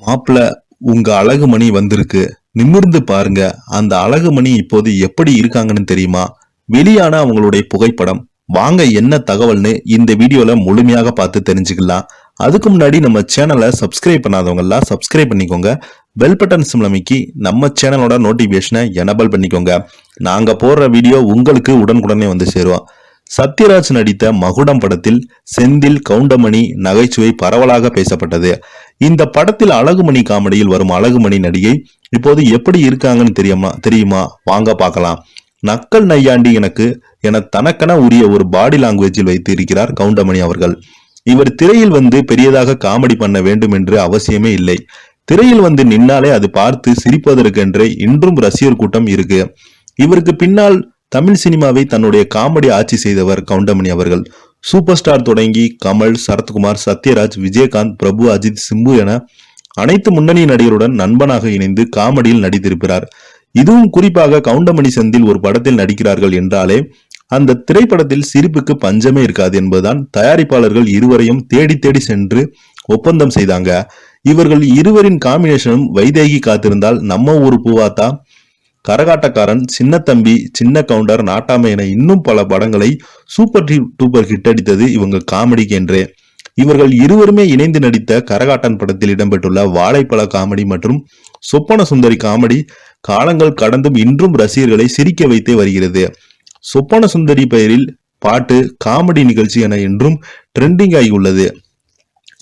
மாப்பிள, உங்க அழகுமணி வந்திருக்கு. நிமிர்ந்து பாருங்க. அந்த அழகுமணி இப்போது எப்படி இருக்காங்கன்னு தெரியுமா? வெளியான அவங்களுடைய புகைப்படம். வாங்க என்ன தகவல்னு இந்த வீடியோல முழுமையாக பார்த்து தெரிஞ்சுக்கலாம். அதுக்கு முன்னாடி நம்ம சேனலை சப்ஸ்கிரைப் பண்ணாதவங்க எல்லாம் சப்ஸ்கிரைப் பண்ணிக்கோங்க. பெல் பட்டன் சிம்ல அமைக்கி நம்ம சேனலோட நோட்டிபிகேஷனை எனபிள் பண்ணிக்கோங்க. நாங்க போடுற வீடியோ உங்களுக்கு உடனுக்குடனே வந்து சேருவோம். சத்யராஜ் நடித்த மகுடம் படத்தில் செந்தில், கவுண்டமணி நகைச்சுவை பரவலாக பேசப்பட்டது. இந்த படத்தில் அழகுமணி காமெடியில் வரும் அழகுமணி நடிகை இப்போது எப்படி இருக்காங்கன்னு தெரியுமா? வாங்க பார்க்கலாம். நக்கல் நையாண்டி என தனக்கென உரிய ஒரு பாடி லாங்குவேஜில் வைத்து இருக்கிறார் கவுண்டமணி அவர்கள். இவர் திரையில் வந்து பெரியதாக காமெடி பண்ண வேண்டும் என்று அவசியமே இல்லை. திரையில் வந்து நின்னாலே அது பார்த்து சிரிப்பதற்கென்றே இன்றும் ரசிகர் கூட்டம் இருக்கு. இவருக்கு பின்னால் தமிழ் சினிமாவை தன்னுடைய காமெடி ஆட்சி செய்தவர் கவுண்டமணி அவர்கள். சூப்பர் ஸ்டார் தொடங்கி கமல், சரத்குமார், சத்யராஜ், விஜயகாந்த், பிரபு, அஜித், சிம்பு என அனைத்து முன்னணி நடிகருடன் நண்பனாக இணைந்து காமெடியில் நடித்திருக்கிறார். இதுவும் குறிப்பாக கவுண்டமணி செந்தில் ஒரு படத்தில் நடிக்கிறார்கள் என்றாலே அந்த திரைப்படத்தில் சிரிப்புக்கு பஞ்சமே இருக்காது என்பதுதான் தயாரிப்பாளர்கள் இருவரையும் தேடி தேடி சென்று ஒப்பந்தம் செய்தாங்க. இவர்கள் இருவரின் காம்பினேஷனும் வைதேகி காத்திருந்தால், நம்ம ஊரு பூவாத்தா, கரகாட்டக்காரன், சின்ன தம்பி, சின்ன கவுண்டர், நாட்டாமை என இன்னும் பல படங்களை சூப்பர் டூப்பர் ஹிட் அடித்தது இவங்க காமெடிக்கு என்றே. இவர்கள் இருவருமே இணைந்து நடித்த கரகாட்டன் படத்தில் இடம்பெற்றுள்ள வாழைப்பழ காமெடி மற்றும் சொப்பன சுந்தரி காமெடி காலங்கள் கடந்தும் இன்றும் ரசிகர்களை சிரிக்க வைத்தே வருகிறது. சொப்பன சுந்தரி பெயரில் பாட்டு, காமெடி நிகழ்ச்சி என என்றும் ட்ரெண்டிங் ஆகி உள்ளது.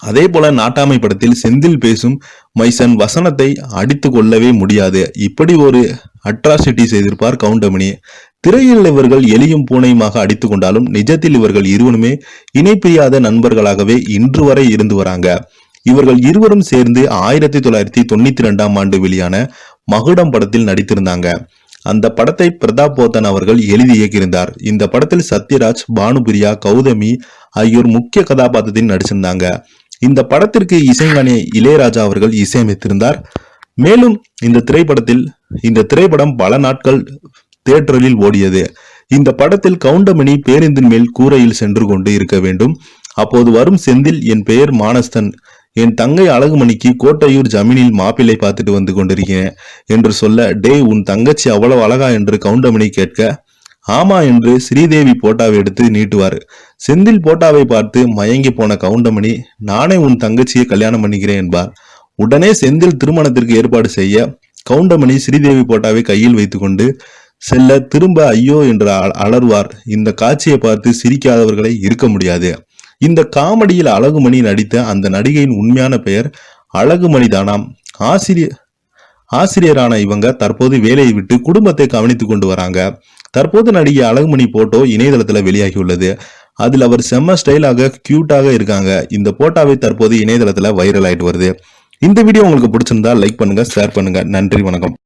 அதே போல நாட்டாமை படத்தில் செந்தில் பேசும் மைசன் வசனத்தை அடித்து கொள்ளவே முடியாது. இப்படி ஒரு அட்ராசிட்டி செய்திருப்பார் கவுண்டமணி. திரையில் இவர்கள் எலியும் பூனையுமாக அடித்துக் கொண்டாலும் நிஜத்தில் இவர்கள் இருவருமே இணைப்பிரியாத நண்பர்களாகவே இன்று வரை இருந்து வராங்க. இவர்கள் இருவரும் சேர்ந்து 1992ஆம் ஆண்டு வெளியான மகுடம் படத்தில் நடித்திருந்தாங்க. அந்த படத்தை பிரதாப் போத்தன் அவர்கள் எழுதி இயக்கியிருந்தார். இந்த படத்தில் சத்யராஜ், பானுபிரியா, கௌதமி ஆகியோர் முக்கிய கதாபாத்திரத்தில் நடிச்சிருந்தாங்க. இந்த படத்திற்கு இசைஞானி இளையராஜா அவர்கள் இசையமைத்திருந்தார். மேலும் இந்த திரைப்படம் பல நாட்கள் தியேட்டரில் ஓடியது. இந்த படத்தில் கவுண்டமணி பேருந்தின் மேல் கூரையில் சென்று கொண்டு இருக்க வேண்டும். அப்போது வரும் செந்தில், என் பெயர் மானஸ்தன், என் தங்கை அழகுமணிக்கு கோட்டையூர் ஜமீனில் மாப்பிள்ளை பார்த்துட்டு வந்து கொண்டிருக்கிறேன் என்று சொல்ல, டே உன் தங்கச்சி அவ்வளவு அழகா என்று கவுண்டமணி கேட்க, ஆமா என்று ஸ்ரீதேவி போட்டாவை எடுத்து நீட்டுவார். செந்தில் போட்டாவை பார்த்து மயங்கி போன கவுண்டமணி, நானே உன் தங்கச்சியை கல்யாணம் பண்ணிக்கிறேன் என்பார். உடனே செந்தில் திருமணத்திற்கு ஏற்பாடு செய்ய கவுண்டமணி ஸ்ரீதேவி போட்டாவை கையில் வைத்துக்கொண்டு செல்ல திரும்ப ஐயோ என்று அலறுவார். இந்த காட்சியை பார்த்து சிரிக்காதவர்களை இருக்க முடியாது. இந்த காமெடியில் அழகுமணி நடித்த அந்த நடிகையின் உண்மையான பெயர் அழகுமணி தானாம். ஆசிரியரான இவங்க தற்போது வேலையை விட்டு குடும்பத்தை கவனித்துக் கொண்டு வராங்க. தற்போது நடிகை அழகுமணி போட்டோ இணையதளத்துல வெளியாகியுள்ளது. அதில் அவர் செம்ம ஸ்டைலாக கியூட்டாக இருக்காங்க. இந்த போட்டோவை தற்போது இணையதளத்துல வைரல் ஆயிட்டு வருது. இந்த வீடியோ உங்களுக்கு பிடிச்சிருந்தா லைக் பண்ணுங்க, ஷேர் பண்ணுங்க. நன்றி, வணக்கம்.